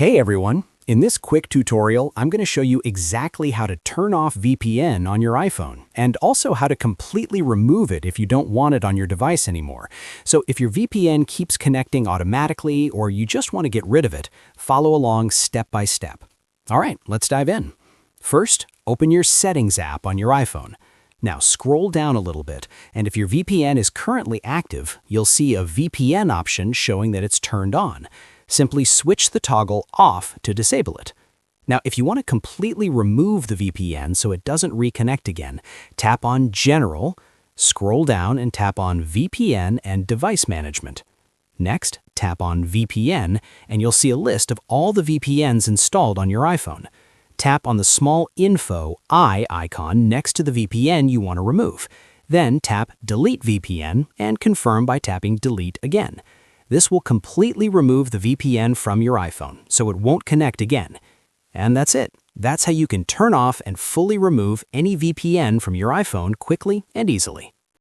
Hey everyone! In this quick tutorial, I'm going to show you exactly how to turn off VPN on your iPhone, and also how to completely remove it if you don't want it on your device anymore. So if your VPN keeps connecting automatically or you just want to get rid of it, follow along step by step. All right, let's dive in. First, open your Settings app on your iPhone. Now scroll down a little bit, and if your VPN is currently active, you'll see a VPN option showing that it's turned on. Simply switch the toggle off to disable it. Now, if you want to completely remove the VPN so it doesn't reconnect again, tap on General, scroll down and tap on VPN and Device Management. Next, tap on VPN, and you'll see a list of all the VPNs installed on your iPhone. Tap on the small info eye icon next to the VPN you want to remove. Then tap Delete VPN and confirm by tapping Delete again. This will completely remove the VPN from your iPhone, so it won't connect again. And that's it. That's how you can turn off and fully remove any VPN from your iPhone quickly and easily.